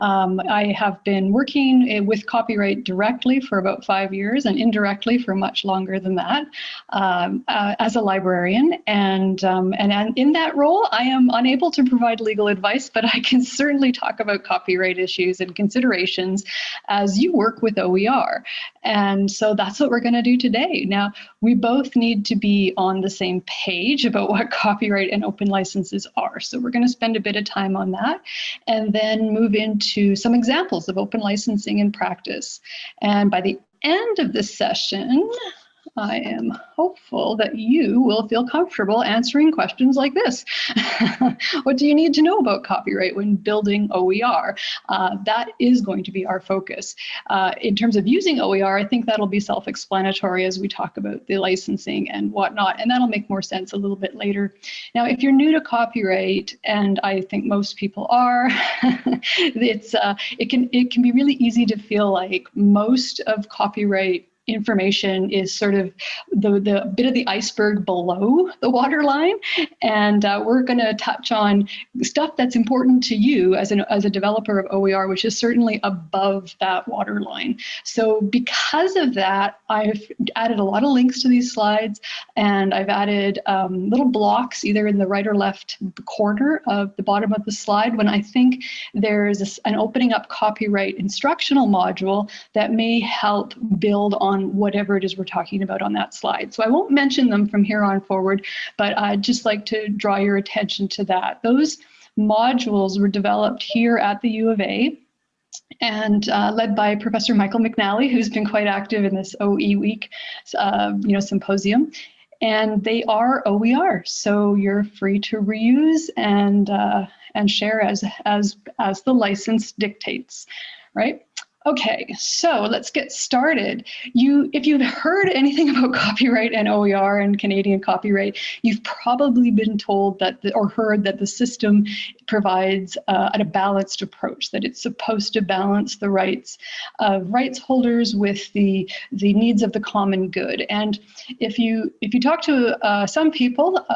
I have been working with copyright directly for about 5 years and indirectly for much longer than that as a librarian. And in that role, I am unable to provide legal advice, but I can certainly talk about copyright issues and considerations as you work with OER. And so that's what we're going to do today. Now, we both need to be on the same page about what copyright and open licenses are. So we're going to spend a bit of time on that and then move into some examples of open licensing in practice. And by the end of this session, I am hopeful that you will feel comfortable answering questions like this. What do you need to know about copyright when building OER? That is going to be our focus. In terms of using OER, I think that'll be self-explanatory as we talk about the licensing and whatnot, and that'll make more sense a little bit later. Now, if you're new to copyright, and I think most people are, it can be really easy to feel like most of copyright information is sort of the bit of the iceberg below the waterline, and we're going to touch on stuff that's important to you as a developer of OER, which is certainly above that waterline. So because of that, I've added a lot of links to these slides, and I've added little blocks either in the right or left corner of the bottom of the slide when I think there's an opening up copyright instructional module that may help build on whatever it is we're talking about on that slide. So I won't mention them from here on forward, but I'd just like to draw your attention to that. Those modules were developed here at the U of A and led by Professor Michael McNally, who's been quite active in this OE Week symposium. And they are OER, so you're free to reuse and share as the license dictates, right? Okay, so let's get started. If you've heard anything about copyright and OER and Canadian copyright, you've probably been told or heard that the system provides a balanced approach, that it's supposed to balance the rights of rights holders with the needs of the common good. And if you talk to some people,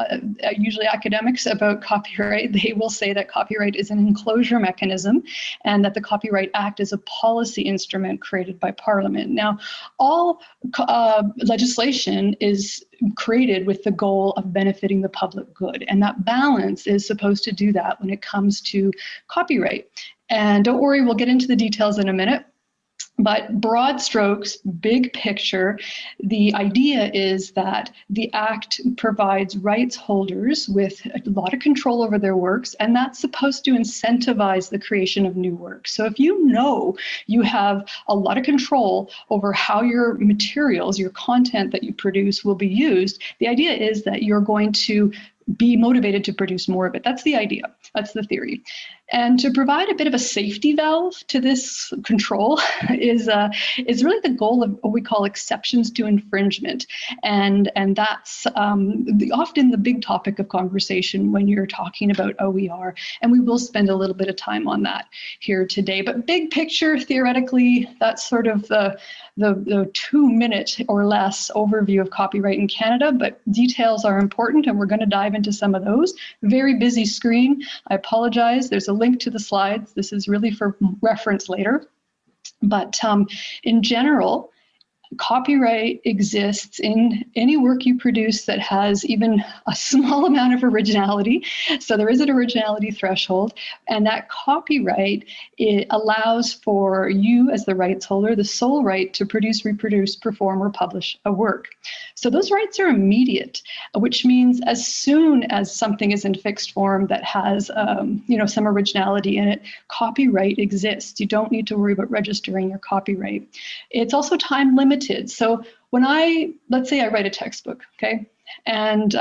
usually academics, about copyright, they will say that copyright is an enclosure mechanism and that the Copyright Act is a policy instrument created by Parliament. Now, all legislation is created with the goal of benefiting the public good, and that balance is supposed to do that when it comes to copyright. And don't worry, we'll get into the details in a minute. But broad strokes, big picture, the idea is that the Act provides rights holders with a lot of control over their works, and that's supposed to incentivize the creation of new works. So if you know you have a lot of control over how your materials, your content that you produce will be used, the idea is that you're going to be motivated to produce more of it. That's the idea. That's the theory. And to provide a bit of a safety valve to this control is really the goal of what we call exceptions to infringement. And that's often the big topic of conversation when you're talking about OER. And we will spend a little bit of time on that here today. But big picture, theoretically, that's sort of the 2-minute or less overview of copyright in Canada, but details are important, and we're going to dive into some of those. Very busy screen. I apologize. There's a link to the slides. This is really for reference later. But in general, copyright exists in any work you produce that has even a small amount of originality. So there is an originality threshold, and that copyright, it allows for you as the rights holder the sole right to produce, reproduce, perform, or publish a work. So those rights are immediate, which means as soon as something is in fixed form that has some originality in it, copyright exists. You don't need to worry about registering your copyright. It's also time limited. So when let's say I write a textbook, okay, and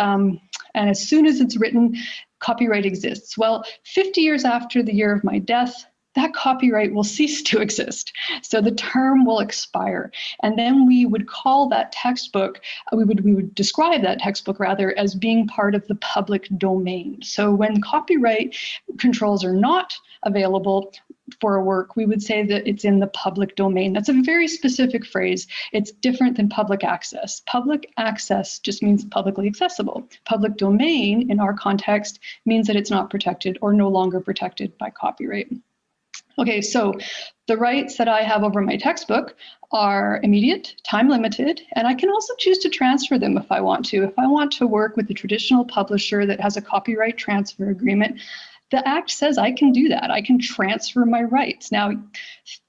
as soon as it's written, copyright exists. Well, 50 years after the year of my death, that copyright will cease to exist. So the term will expire. And then we would call that textbook, we would describe that textbook rather as being part of the public domain. So when copyright controls are not available for a work, we would say that it's in the public domain. That's a very specific phrase. It's different than public access. Public access just means publicly accessible. Public domain, in our context, means that it's not protected or no longer protected by copyright. Okay, so the rights that I have over my textbook are immediate, time limited, and I can also choose to transfer them if I want to. If I want to work with a traditional publisher that has a copyright transfer agreement, the Act says I can do that. I can transfer my rights. Now,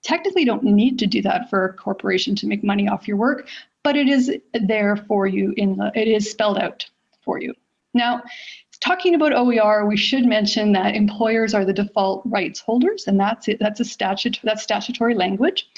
technically, you don't need to do that for a corporation to make money off your work, but it is there for you. It is spelled out for you. Now, talking about OER, we should mention that employers are the default rights holders, and that's it. That's statutory language.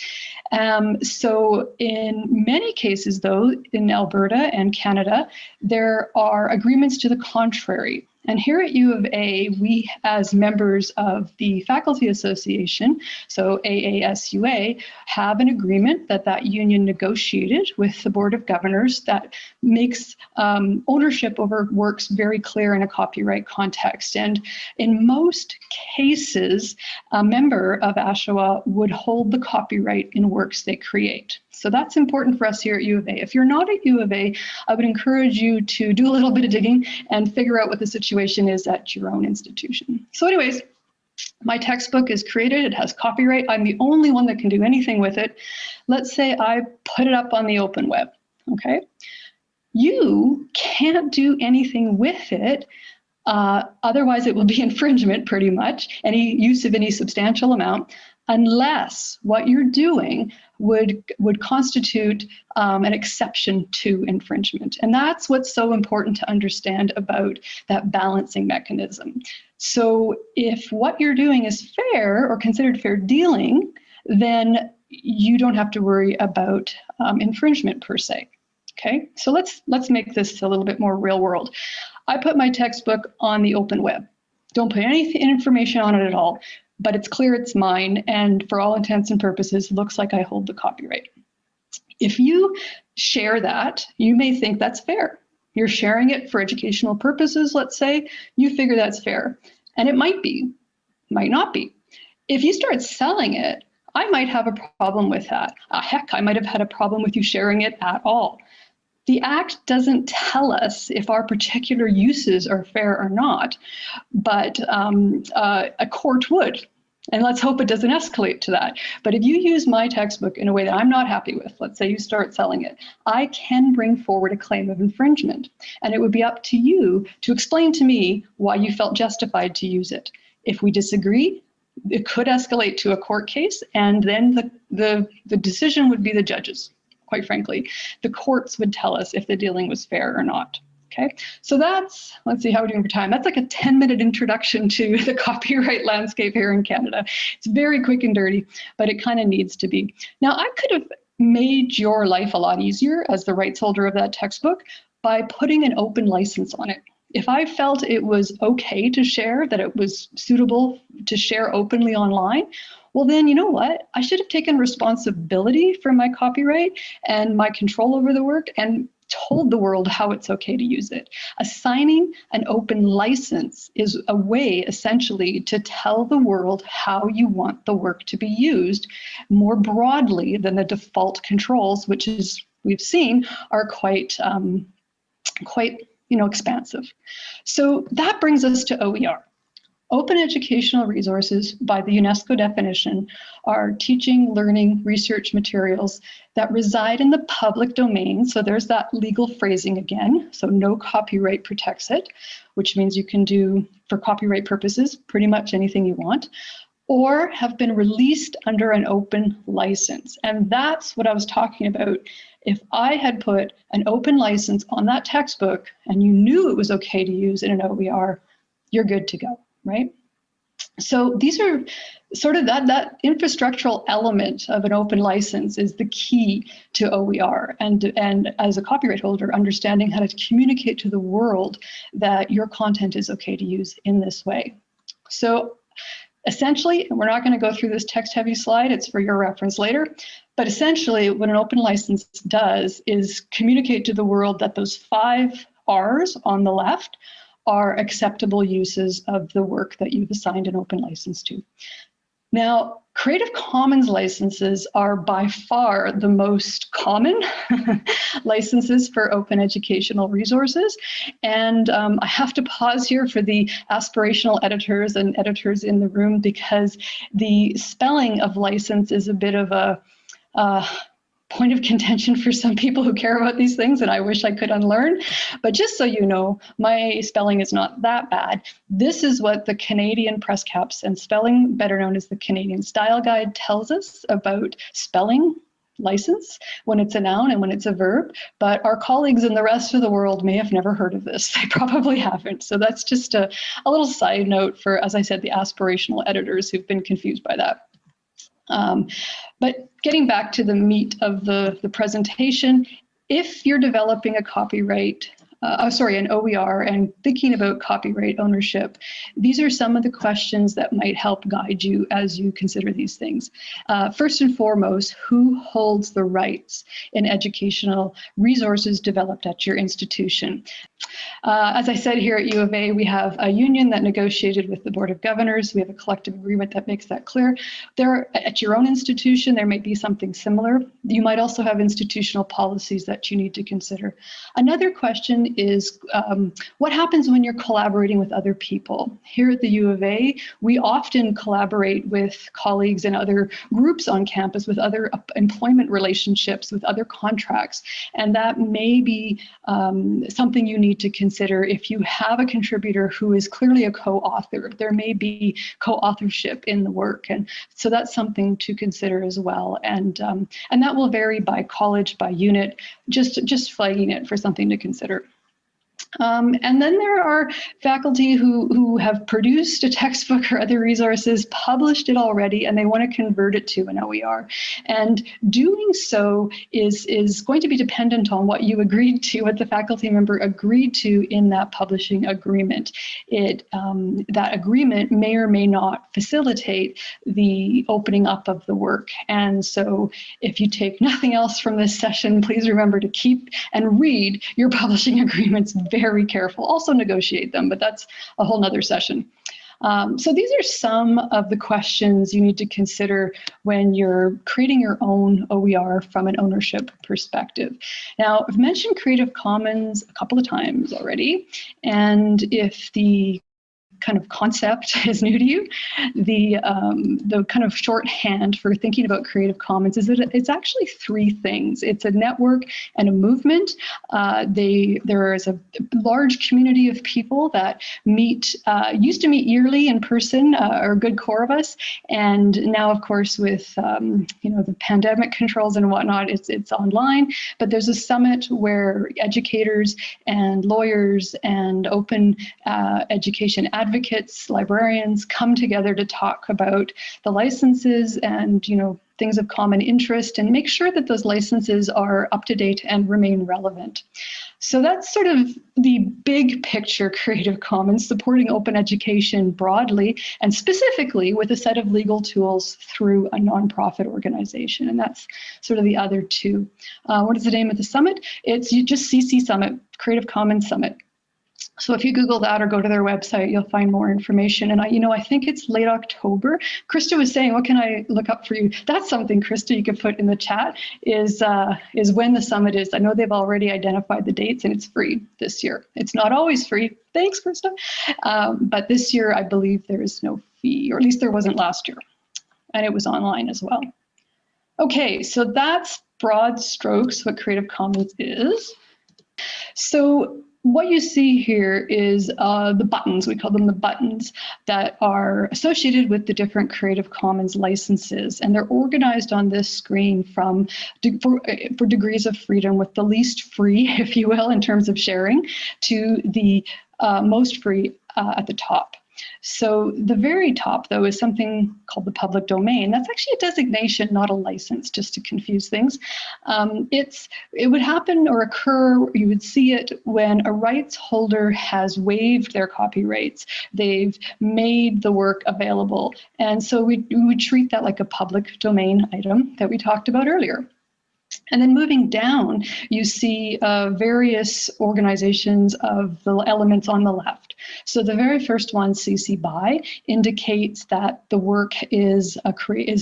So in many cases, though, in Alberta and Canada, there are agreements to the contrary. And here at U of A, we, as members of the Faculty Association, so AASUA, have an agreement that union negotiated with the Board of Governors that makes ownership over works very clear in a copyright context. And in most cases, a member of ASHWA would hold the copyright in works they create. So that's important for us here at U of A. If you're not at U of A, I would encourage you to do a little bit of digging and figure out what the situation is at your own institution. So anyways, my textbook is created, it has copyright. I'm the only one that can do anything with it. Let's say I put it up on the open web, okay? You can't do anything with it. Otherwise, it will be infringement pretty much, any use of any substantial amount, unless what you're doing would constitute an exception to infringement. And that's what's so important to understand about that balancing mechanism. So if what you're doing is fair or considered fair dealing, then you don't have to worry about infringement per se. Okay, so let's make this a little bit more real world. I put my textbook on the open web. Don't put any information on it at all, but it's clear it's mine, and for all intents and purposes, looks like I hold the copyright. If you share that, you may think that's fair. You're sharing it for educational purposes, let's say, you figure that's fair. And it might be, might not be. If you start selling it, I might have a problem with that. Heck, I might have had a problem with you sharing it at all. The Act doesn't tell us if our particular uses are fair or not, but a court would. And let's hope it doesn't escalate to that. But if you use my textbook in a way that I'm not happy with, let's say you start selling it, I can bring forward a claim of infringement. And it would be up to you to explain to me why you felt justified to use it. If we disagree, it could escalate to a court case, and then the decision would be the judge's. Quite frankly, the courts would tell us if the dealing was fair or not. Okay, so that's, let's see how we're doing for time. That's like a 10-minute introduction to the copyright landscape here in Canada. It's very quick and dirty, but it kind of needs to be. Now, I could have made your life a lot easier as the rights holder of that textbook by putting an open license on it. If I felt it was okay to share, that it was suitable to share openly online, well then, you know what? I should have taken responsibility for my copyright and my control over the work and told the world how it's okay to use it. Assigning an open license is a way essentially to tell the world how you want the work to be used more broadly than the default controls, which is, we've seen, are quite expansive. So that brings us to OER. Open educational resources, by the UNESCO definition, are teaching, learning, research materials that reside in the public domain. So there's that legal phrasing again. So no copyright protects it, which means you can do, for copyright purposes, pretty much anything you want, or have been released under an open license. And that's what I was talking about. If I had put an open license on that textbook and you knew it was okay to use in an OER, you're good to go. Right? So these are sort of that infrastructural element of an open license is the key to OER. And as a copyright holder, understanding how to communicate to the world that your content is okay to use in this way. So essentially, and we're not going to go through this text-heavy slide, it's for your reference later, but essentially what an open license does is communicate to the world that those 5 R's on the left are acceptable uses of the work that you've assigned an open license to. Now, Creative Commons licenses are by far the most common licenses for open educational resources. And I have to pause here for the aspirational editors and editors in the room, because the spelling of license is a bit of a point of contention for some people who care about these things, and I wish I could unlearn. But just so you know, my spelling is not that bad. This is what the Canadian Press Caps and Spelling, better known as the Canadian Style Guide, tells us about spelling license when it's a noun and when it's a verb. But our colleagues in the rest of the world may have never heard of this. They probably haven't. So that's just a little side note for, as I said, the aspirational editors who've been confused by that. But getting back to the meat of the presentation, if you're developing a an OER and thinking about copyright ownership, these are some of the questions that might help guide you as you consider these things. First and foremost, who holds the rights in educational resources developed at your institution? As I said, here at U of A, we have a union that negotiated with the Board of Governors. We have a collective agreement that makes that clear. At your own institution, there may be something similar. You might also have institutional policies that you need to consider. Another question is, what happens when you're collaborating with other people? Here at the U of A, we often collaborate with colleagues and other groups on campus, with other employment relationships, with other contracts, and that may be something you need to consider. If you have a contributor who is clearly a co-author, there may be co-authorship in the work, and so that's something to consider as well. And that will vary by college, by unit, just flagging it for something to consider. And then there are faculty who have produced a textbook or other resources, published it already, and they want to convert it to an OER. And doing so is going to be dependent on what you agreed to, what the faculty member agreed to in that publishing agreement. That agreement may or may not facilitate the opening up of the work. And so if you take nothing else from this session, please remember to keep and read your publishing agreements very careful. Also negotiate them, but that's a whole nother session. So these are some of the questions you need to consider when you're creating your own OER from an ownership perspective. Now, I've mentioned Creative Commons a couple of times already, and if the kind of concept is new to you, the kind of shorthand for thinking about Creative Commons is that it's actually three things. It's a network and a movement. There is a large community of people that used to meet yearly in person, or a good core of us, and now, of course, with the pandemic controls and whatnot, it's online. But there's a summit where educators and lawyers and open education advocates, librarians come together to talk about the licenses and things of common interest, and make sure that those licenses are up to date and remain relevant. So that's sort of the big picture Creative Commons, supporting open education broadly and specifically with a set of legal tools through a nonprofit organization. And that's sort of the other two. What is the name of the summit? It's just CC Summit, Creative Commons Summit. So if you Google that or go to their website, you'll find more information. And I think it's late October. Krista was saying, what can I look up for you? That's something, Krista, you could put in the chat, is when the summit is. I know they've already identified the dates, and it's free this year. It's not always free. Thanks, Krista. But this year, I believe there is no fee, or at least there wasn't last year. And it was online as well. Okay, so that's broad strokes what Creative Commons is. So what you see here is the buttons, we call them the buttons, that are associated with the different Creative Commons licenses. And they're organized on this screen for degrees of freedom, with the least free, if you will, in terms of sharing, to the most free at the top. So the very top, though, is something called the public domain. That's actually a designation, not a license, just to confuse things. It would happen or occur, you would see it when a rights holder has waived their copyrights. They've made the work available. And so we would treat that like a public domain item that we talked about earlier. And then moving down, you see various organizations of the elements on the left. So the very first one, CC BY, indicates that the work is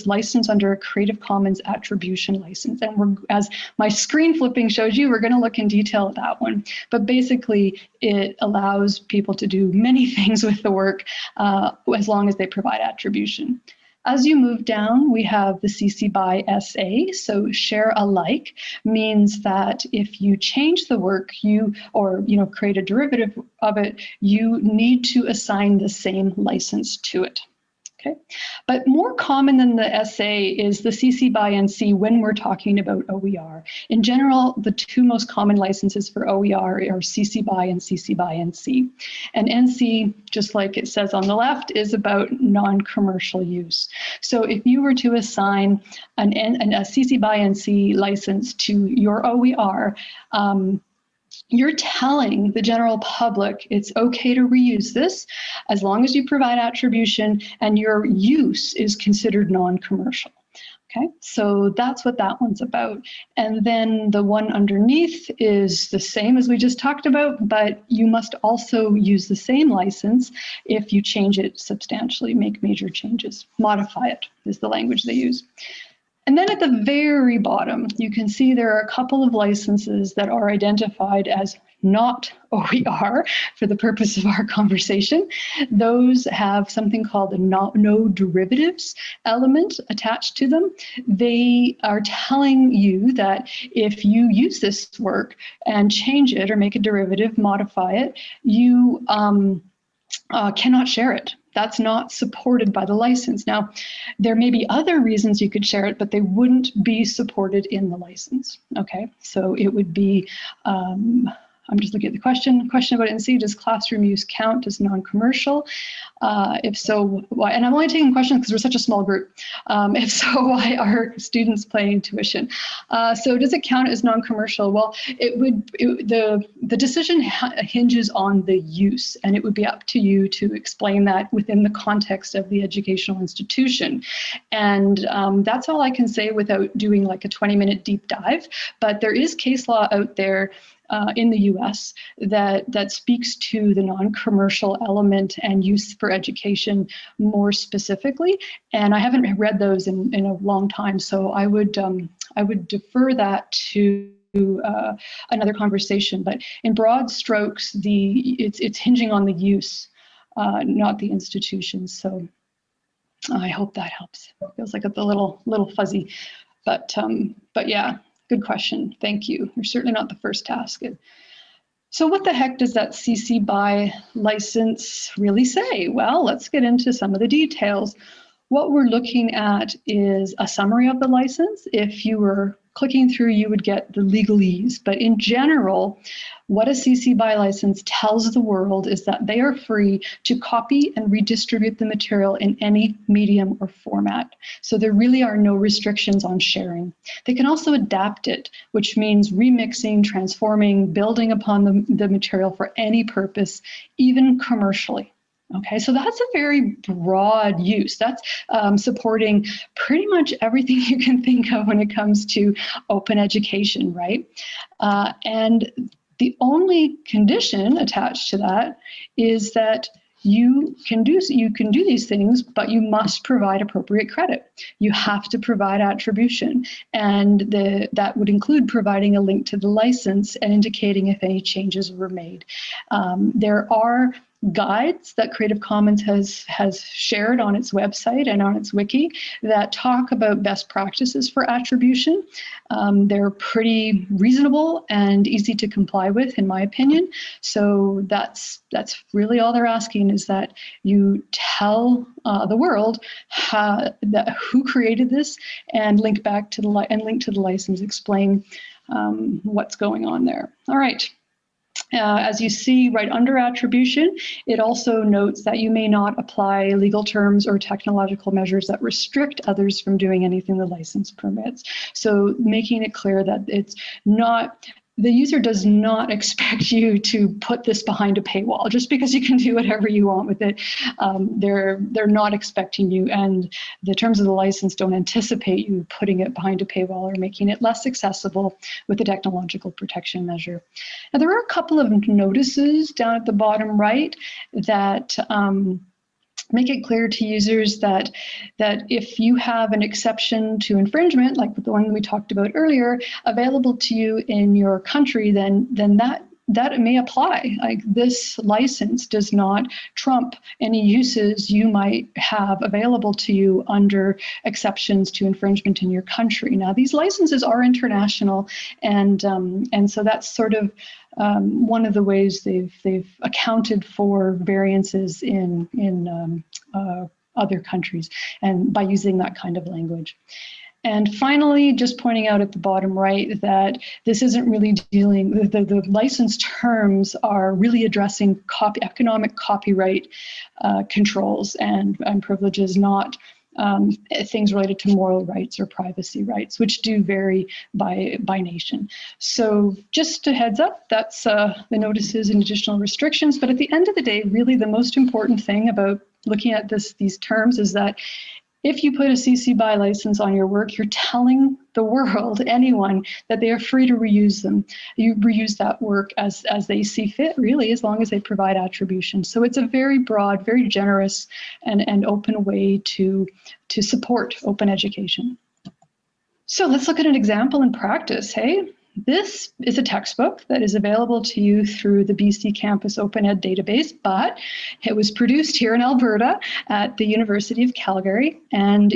licensed under a Creative Commons attribution license. And as my screen flipping shows you, we're going to look in detail at that one. But basically, it allows people to do many things with the work as long as they provide attribution. As you move down, we have the CC BY SA, so share alike means that if you change the work, create a derivative of it, you need to assign the same license to it. Okay, but more common than the SA is the CC BY NC when we're talking about OER. In general, the two most common licenses for OER are CC BY and CC BY NC. And NC, just like it says on the left, is about non-commercial use. So if you were to assign a CC BY NC license to your OER, you're telling the general public it's okay to reuse this as long as you provide attribution and your use is considered non-commercial. Okay, so that's what that one's about. And then the one underneath is the same as we just talked about, but you must also use the same license if you change it substantially, make major changes, modify it is the language they use. And then at the very bottom, you can see there are a couple of licenses that are identified as not OER for the purpose of our conversation. Those have something called a no derivatives element attached to them. They are telling you that if you use this work and change it or make a derivative, modify it, you cannot share it. That's not supported by the license. Now, there may be other reasons you could share it, but they wouldn't be supported in the license. Okay, so it would be, I'm just looking at the question about NC, does classroom use count as non-commercial? If so, why? And I'm only taking questions because we're such a small group. If so, why are students paying tuition? So does it count as non-commercial? Well, the decision hinges on the use, and it would be up to you to explain that within the context of the educational institution. And that's all I can say without doing like a 20-minute deep dive, but there is case law out there in the US that speaks to the non-commercial element and use for education more specifically. And I haven't read those in a long time, so I would defer that to another conversation. But in broad strokes, it's hinging on the use, not the institution. So I hope that helps. It feels like it's a little fuzzy, but yeah. Good question. Thank you. You're certainly not the first to ask it. So what the heck does that CC BY license really say? Well, let's get into some of the details. What we're looking at is a summary of the license. If you were clicking through, you would get the legalese. But in general, what a CC BY license tells the world is that they are free to copy and redistribute the material in any medium or format. So there really are no restrictions on sharing. They can also adapt it, which means remixing, transforming, building upon the material for any purpose, even commercially. Okay, so that's a very broad use. That's supporting pretty much everything you can think of when it comes to open education, right? And the only condition attached to that is that you can do these things, but you must provide appropriate credit. You have to provide attribution, and that would include providing a link to the license and indicating if any changes were made. There are guides that Creative Commons has shared on its website and on its wiki that talk about best practices for attribution. They're pretty reasonable and easy to comply with, in my opinion. So that's really all they're asking, is that you tell the world who created this and link back to the license, explain what's going on there. All right. As you see right under attribution, it also notes that you may not apply legal terms or technological measures that restrict others from doing anything the license permits. So making it clear that it's not the user does not expect you to put this behind a paywall just because you can do whatever you want with it. They're not expecting you, and the terms of the license don't anticipate you putting it behind a paywall or making it less accessible with a technological protection measure. Now, there are a couple of notices down at the bottom right that make it clear to users that if you have an exception to infringement, like the one we talked about earlier, available to you in your country, then that may apply. Like, this license does not trump any uses you might have available to you under exceptions to infringement in your country. Now, these licenses are international, and so that's sort of one of the ways they've accounted for variances in other countries, and by using that kind of language. And finally, just pointing out at the bottom right that this isn't really dealing, the license terms are really addressing economic copyright controls and privileges, not things related to moral rights or privacy rights, which do vary by nation. So just a heads up, that's the notices and additional restrictions. But at the end of the day, really the most important thing about looking at these terms is that if you put a CC BY license on your work, you're telling the world, anyone, that they are free to reuse them. You reuse that work as they see fit, really, as long as they provide attribution. So it's a very broad, very generous, and open way to support open education. So let's look at an example in practice, hey? This is a textbook that is available to you through the BC Campus Open Ed database, but it was produced here in Alberta at the University of Calgary. And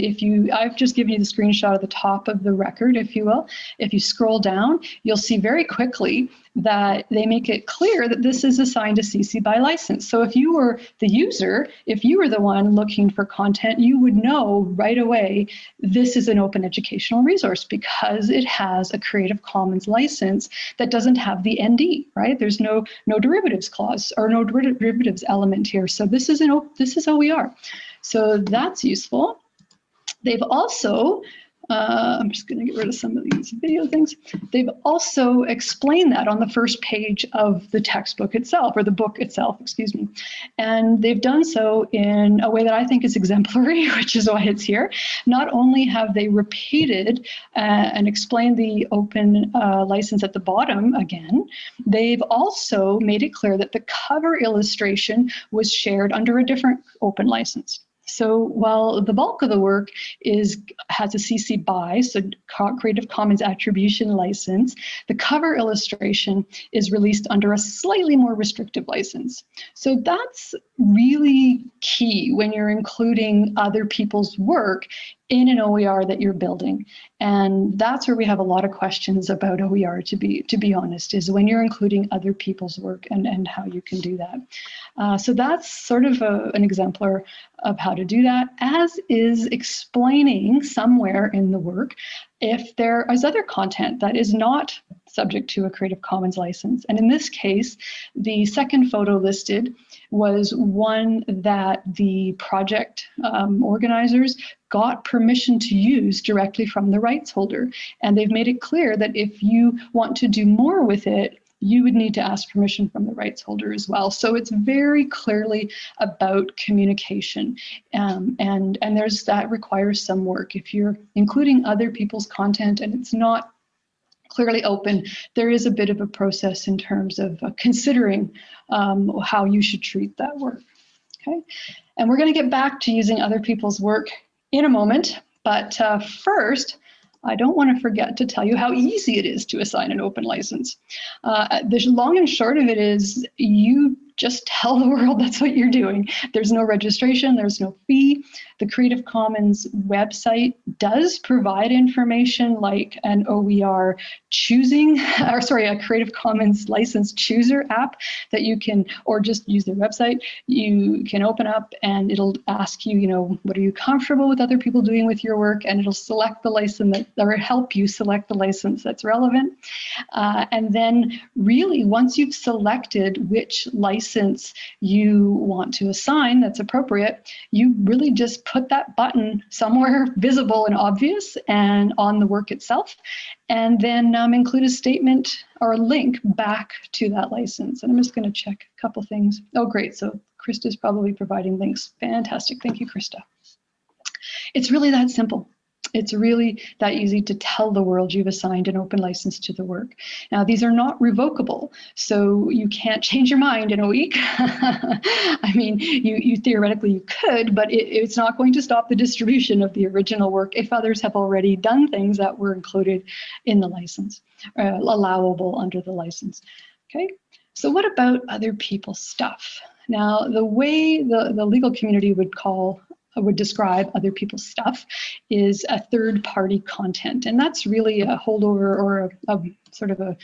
I've just given you the screenshot at the top of the record, if you will. If you scroll down, you'll see very quickly that they make it clear that this is assigned a CC BY license. So if you were the user, if you were the one looking for content, you would know right away this is an open educational resource because it has a Creative Commons license that doesn't have the ND, right? There's no derivatives clause or no derivatives element here. So this is OER. So that's useful. They've also I'm just going to get rid of some of these video things. They've also explained that on the first page of the textbook itself, or the book itself, excuse me. And they've done so in a way that I think is exemplary, which is why it's here. Not only have they repeated and explained the open license at the bottom again, they've also made it clear that the cover illustration was shared under a different open license. So while the bulk of the work has a CC BY, so Creative Commons Attribution license, the cover illustration is released under a slightly more restrictive license. So that's really key when you're including other people's work in an OER that you're building. And that's where we have a lot of questions about OER, to be honest, is when you're including other people's work and how you can do that. So that's sort of an exemplar of how to do that, as is explaining somewhere in the work if there is other content that is not subject to a Creative Commons license. And in this case, the second photo listed was one that the project organizers got permission to use directly from the rights holder. And they've made it clear that if you want to do more with it, you would need to ask permission from the rights holder as well. So it's very clearly about communication. And that requires some work. If you're including other people's content and it's not clearly open, there is a bit of a process in terms of considering how you should treat that work. Okay, and we're going to get back to using other people's work in a moment, but first, I don't want to forget to tell you how easy it is to assign an open license. The long and short of it is you just tell the world that's what you're doing. There's no registration, there's no fee. The Creative Commons website does provide information like an OER choosing, a Creative Commons license chooser app that you can, or just use their website, you can open up and it'll ask you, what are you comfortable with other people doing with your work? And it'll select the license or help you select the license that's relevant. And then really, once you've selected which license license you want to assign that's appropriate, you really just put that button somewhere visible and obvious and on the work itself, and then include a statement or a link back to that license. And I'm just going to check a couple things. Oh, great. So Krista's probably providing links. Fantastic. Thank you, Krista. It's really that simple. It's really that easy to tell the world you've assigned an open license to the work. Now, these are not revocable, so you can't change your mind in a week. I mean, you theoretically you could, but it's not going to stop the distribution of the original work if others have already done things that were included in the license, allowable under the license. Okay, so what about other people's stuff? Now, the way the legal community would describe other people's stuff is a third-party content. And that's really a holdover or a sort of a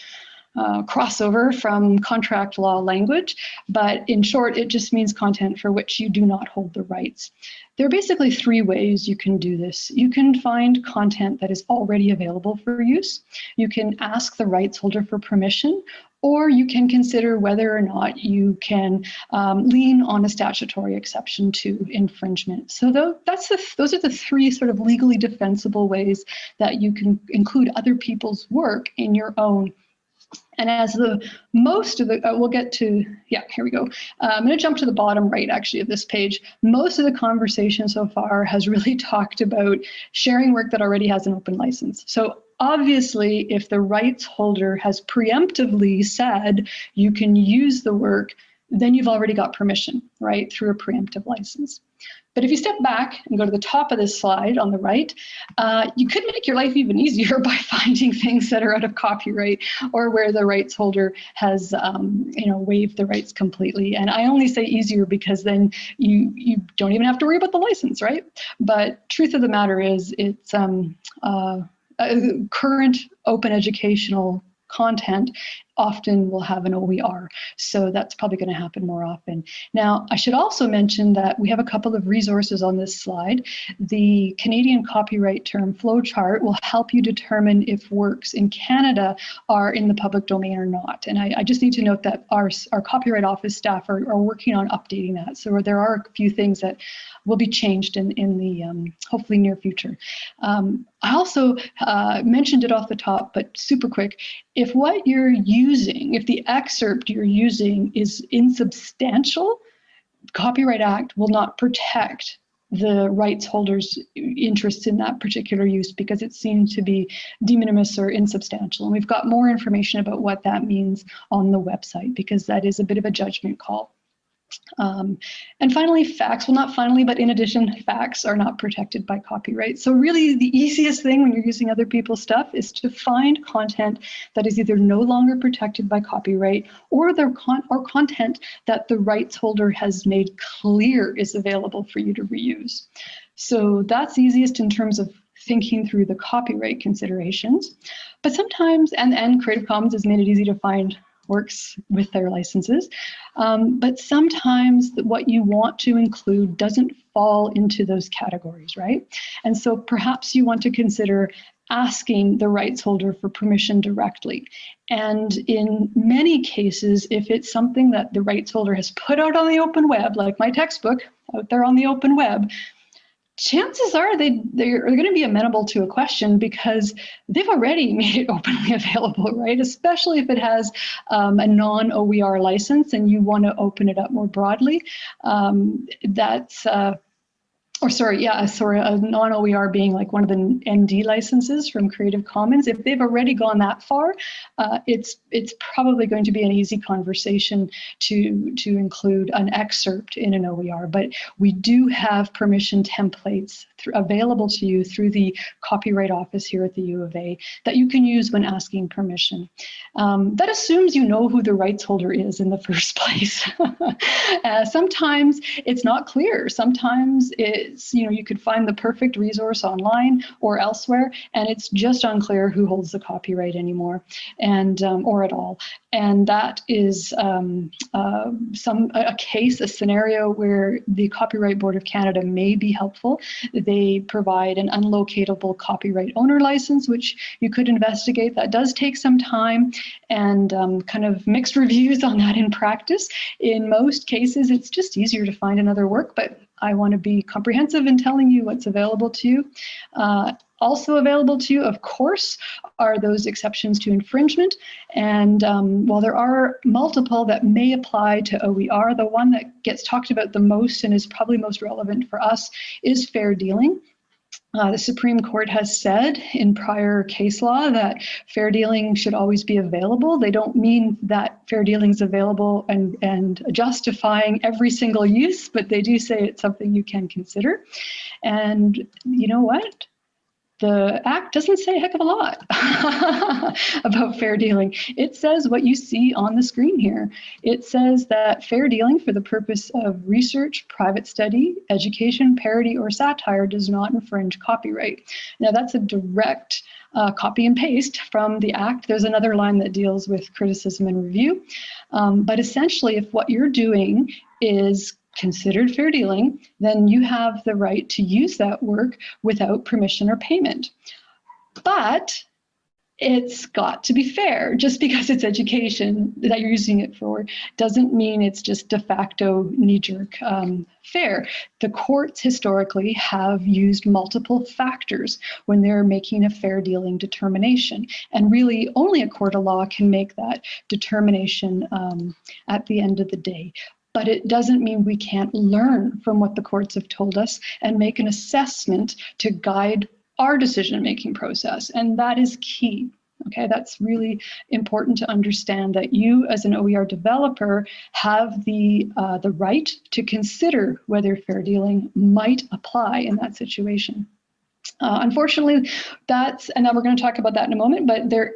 crossover from contract law language. But in short, it just means content for which you do not hold the rights. There are basically three ways you can do this. You can find content that is already available for use. You can ask the rights holder for permission, or you can consider whether or not you can lean on a statutory exception to infringement. So those are the three sort of legally defensible ways that you can include other people's work in your own. And as most of the, we'll get to, yeah, here we go. I'm going to jump to the bottom right, actually, of this page. Most of the conversation so far has really talked about sharing work that already has an open license. So obviously, if the rights holder has preemptively said you can use the work, then you've already got permission, right, through a preemptive license. But if you step back and go to the top of this slide on the right, you could make your life even easier by finding things that are out of copyright or where the rights holder has waived the rights completely. And I only say easier because then you don't even have to worry about the license, right? But truth of the matter is it's current open educational content often will have an OER. So that's probably going to happen more often. Now, I should also mention that we have a couple of resources on this slide. The Canadian copyright term flowchart will help you determine if works in Canada are in the public domain or not. And I just need to note that our Copyright Office staff are working on updating that. So there are a few things that will be changed in the hopefully near future. I also mentioned it off the top, but super quick. If what you're using, if the excerpt you're using is insubstantial, Copyright Act will not protect the rights holder's interests in that particular use because it seems to be de minimis or insubstantial. And we've got more information about what that means on the website because that is a bit of a judgment call. And finally, facts, well, not finally, but in addition, facts are not protected by copyright. So really the easiest thing when you're using other people's stuff is to find content that is either no longer protected by copyright or content that the rights holder has made clear is available for you to reuse. So that's easiest in terms of thinking through the copyright considerations. But sometimes, and Creative Commons has made it easy to find works with their licenses. But sometimes what you want to include doesn't fall into those categories, right? And so perhaps you want to consider asking the rights holder for permission directly. And in many cases, if it's something that the rights holder has put out on the open web, like my textbook out there on the open web, chances are they're going to be amenable to a question because they've already made it openly available, right? Especially if it has a non-OER license and you want to open it up more broadly. A non-OER being like one of the ND licenses from Creative Commons. If they've already gone that far, it's probably going to be an easy conversation to include an excerpt in an OER. But we do have permission templates available to you through the Copyright Office here at the U of A that you can use when asking permission. That assumes you know who the rights holder is in the first place. Sometimes it's not clear. Sometimes is. You could find the perfect resource online or elsewhere, and it's just unclear who holds the copyright anymore, and or at all. And that is a case, a scenario where the Copyright Board of Canada may be helpful. They provide an unlocatable copyright owner license, which you could investigate. That does take some time, and kind of mixed reviews on that in practice. In most cases, it's just easier to find another work, but I want to be comprehensive in telling you what's available to you. Also available to you, of course, are those exceptions to infringement. And while there are multiple that may apply to OER, the one that gets talked about the most and is probably most relevant for us is fair dealing. The Supreme Court has said in prior case law that fair dealing should always be available. They don't mean that fair dealing is available and justifying every single use, but they do say it's something you can consider. And you know what? The Act doesn't say a heck of a lot about fair dealing. It says what you see on the screen here. It says that fair dealing for the purpose of research, private study, education, parody, or satire does not infringe copyright. Now that's a direct copy and paste from the Act. There's another line that deals with criticism and review. But essentially, if what you're doing is considered fair dealing, then you have the right to use that work without permission or payment. But it's got to be fair. Just because it's education that you're using it for doesn't mean it's just de facto knee-jerk fair. The courts historically have used multiple factors when they're making a fair dealing determination. And really only a court of law can make that determination at the end of the day. But it doesn't mean we can't learn from what the courts have told us and make an assessment to guide our decision-making process. And that is key. Okay, that's really important to understand, that you as an OER developer have the right to consider whether fair dealing might apply in that situation. Unfortunately, and now we're going to talk about that in a moment, but there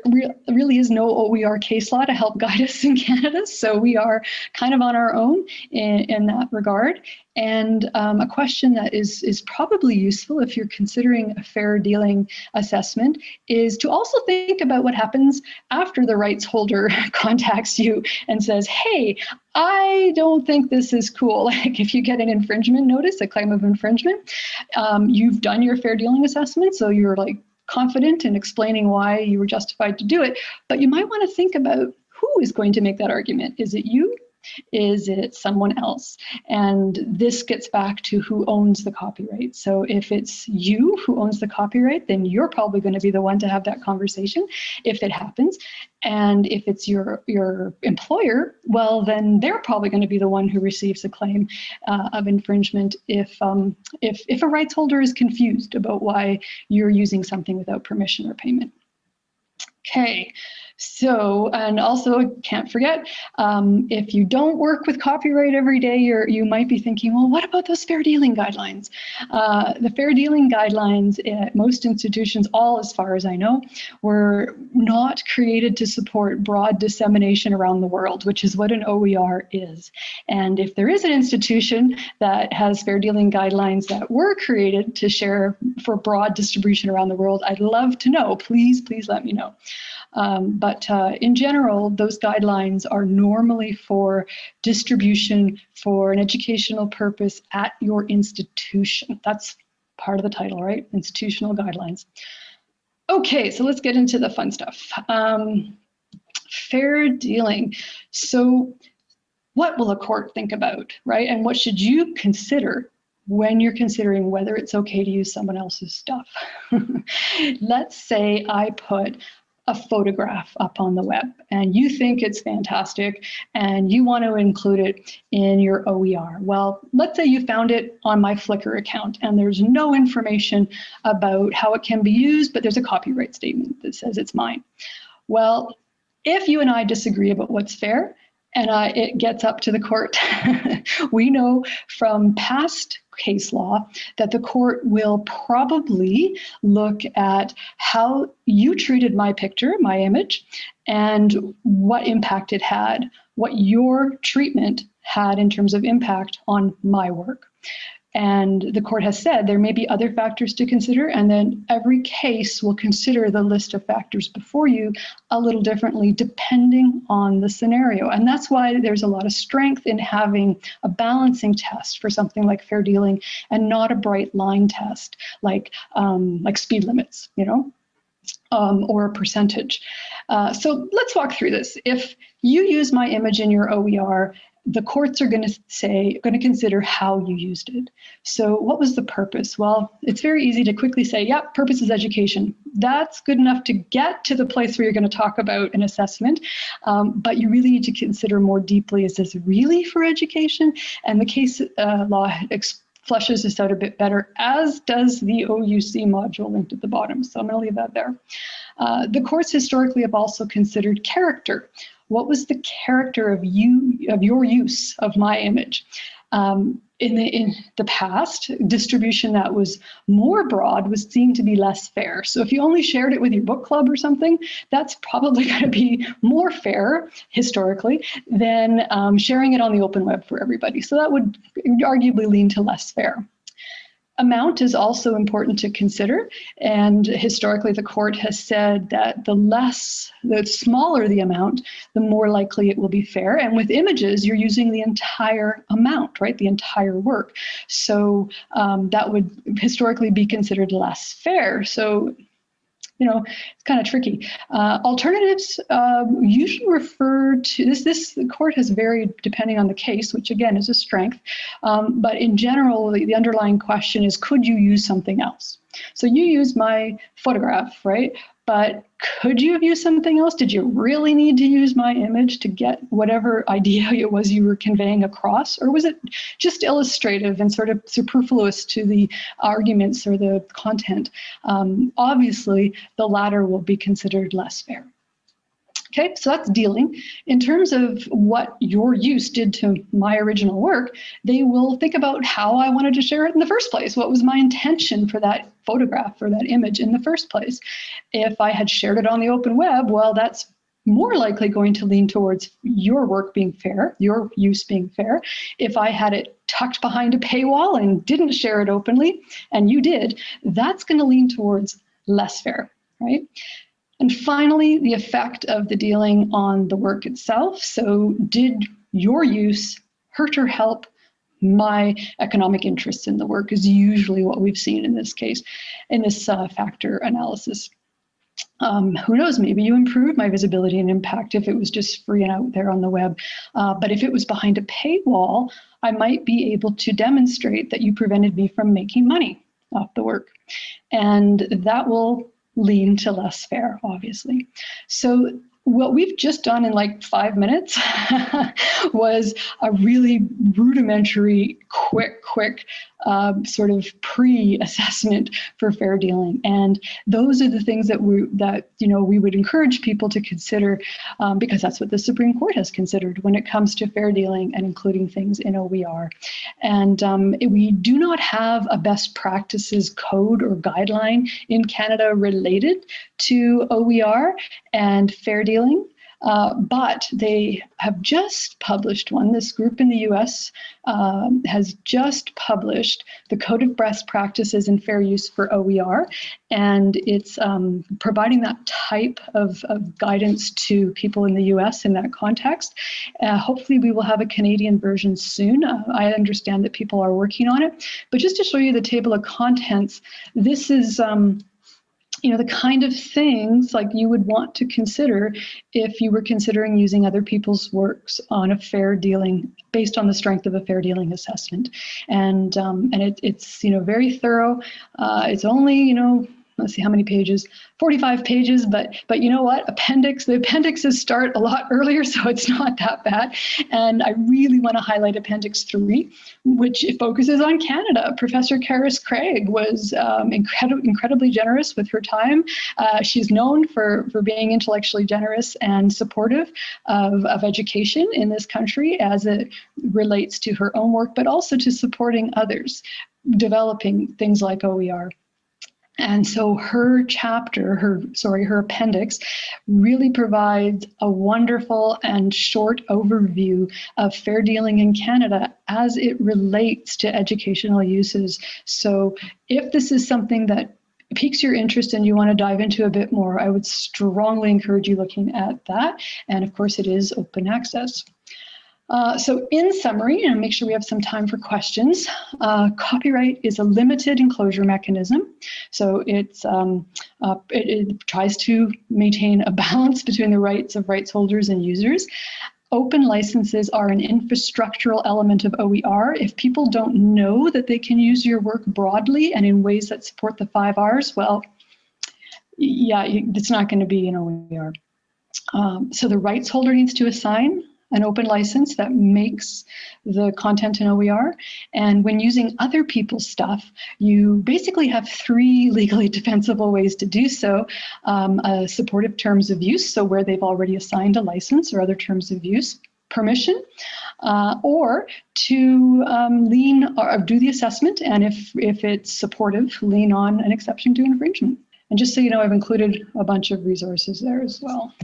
really is no OER case law to help guide us in Canada, so we are kind of on our own in that regard. And a question that is probably useful if you're considering a fair dealing assessment is to also think about what happens after the rights holder contacts you and says, hey, I don't think this is cool. Like if you get an infringement notice, a claim of infringement, you've done your fair dealing assessment, so you're like confident in explaining why you were justified to do it, but you might want to think about who is going to make that argument. Is it you? Is it someone else? And this gets back to who owns the copyright. So if it's you who owns the copyright, then you're probably going to be the one to have that conversation if it happens. And if it's your employer, well, then they're probably going to be the one who receives a claim of infringement if a rights holder is confused about why you're using something without permission or payment. Okay, so, and also can't forget, if you don't work with copyright every day, you might be thinking, well, what about those fair dealing guidelines? The fair dealing guidelines at most institutions, all as far as I know, were not created to support broad dissemination around the world, which is what an OER is. And if there is an institution that has fair dealing guidelines that were created to share for broad distribution around the world, I'd love to know. Please let me know. But in general, those guidelines are normally for distribution for an educational purpose at your institution. That's part of the title, right? Institutional guidelines. Okay, so let's get into the fun stuff. Fair dealing. So what will a court think about, right? And what should you consider when you're considering whether it's okay to use someone else's stuff? Let's say I put a photograph up on the web and you think it's fantastic and you want to include it in your OER. Well, let's say you found it on my Flickr account and there's no information about how it can be used, but there's a copyright statement that says it's mine. Well, if you and I disagree about what's fair and it gets up to the court, we know from past case law that the court will probably look at how you treated my picture, my image, and what impact it had, what your treatment had in terms of impact on my work. And the court has said there may be other factors to consider, and then every case will consider the list of factors before you a little differently depending on the scenario. And that's why there's a lot of strength in having a balancing test for something like fair dealing and not a bright line test like speed limits, or a percentage. So let's walk through this. If you use my image in your OER, the courts are going to consider how you used it. So what was the purpose? Well, it's very easy to quickly say, yeah, purpose is education. That's good enough to get to the place where you're going to talk about an assessment. But you really need to consider more deeply, is this really for education? And the case law fleshes this out a bit better, as does the OUC module linked at the bottom. So I'm going to leave that there. The courts historically have also considered character. What was the character of your use of my image? In the past, distribution that was more broad was seen to be less fair. So if you only shared it with your book club or something, that's probably going to be more fair historically than sharing it on the open web for everybody. So that would arguably lean to less fair. Amount is also important to consider, and historically the court has said that the smaller the amount, the more likely it will be fair. And with images, you're using the entire amount, right? The entire work. So that would historically be considered less fair. So it's kind of tricky. Alternatives usually refer to this. The court has varied depending on the case, which again is a strength. But in general, the underlying question is, could you use something else? So you used my photograph, right? But could you have used something else? Did you really need to use my image to get whatever idea it was you were conveying across? Or was it just illustrative and sort of superfluous to the arguments or the content? Obviously, the latter will be considered less fair. Okay, so that's dealing. In terms of what your use did to my original work, they will think about how I wanted to share it in the first place. What was my intention for that photograph or that image in the first place? If I had shared it on the open web, well, that's more likely going to lean towards your work being fair, your use being fair. If I had it tucked behind a paywall and didn't share it openly, and you did, that's going to lean towards less fair, right? And finally, the effect of the dealing on the work itself. So did your use hurt or help my economic interests in the work is usually what we've seen in this case, in this factor analysis. Who knows, maybe you improved my visibility and impact if it was just free and out there on the web. But if it was behind a paywall, I might be able to demonstrate that you prevented me from making money off the work. And that will lean to less fair, obviously. So what we've just done in like 5 minutes was a really rudimentary, quick sort of pre-assessment for fair dealing. And those are the things that we would encourage people to consider, because that's what the Supreme Court has considered when it comes to fair dealing and including things in OER. And we do not have a best practices code or guideline in Canada related to OER and fair dealing. But they have just published one. This group in the US has just published the Code of Best Practices in Fair Use for OER, and it's providing that type of guidance to people in the US in that context. Hopefully we will have a Canadian version soon. I understand that people are working on it, but just to show you the table of contents, this is the kind of things like you would want to consider if you were considering using other people's works on a fair dealing, based on the strength of a fair dealing assessment. And it's very thorough. It's only, let's see how many pages, 45 pages, but you know what, the appendixes start a lot earlier, so it's not that bad. And I really want to highlight Appendix 3, which focuses on Canada. Professor Karis Craig was incredibly generous with her time. She's known for being intellectually generous and supportive of education in this country as it relates to her own work, but also to supporting others, developing things like OER. And so her chapter, her appendix really provides a wonderful and short overview of fair dealing in Canada as it relates to educational uses. So if this is something that piques your interest and you want to dive into a bit more, I would strongly encourage you looking at that. And of course, it is open access. So in summary, and make sure we have some time for questions, copyright is a limited enclosure mechanism. So it tries to maintain a balance between the rights of rights holders and users. Open licenses are an infrastructural element of OER. If people don't know that they can use your work broadly and in ways that support the 5 Rs, well, yeah, it's not going to be an OER. So the rights holder needs to assign an open license that makes the content an OER. And when using other people's stuff, you basically have 3 legally defensible ways to do so. Supportive terms of use, so where they've already assigned a license or other terms of use permission, or to lean or do the assessment, and if it's supportive, lean on an exception to infringement. And just so you know, I've included a bunch of resources there as well.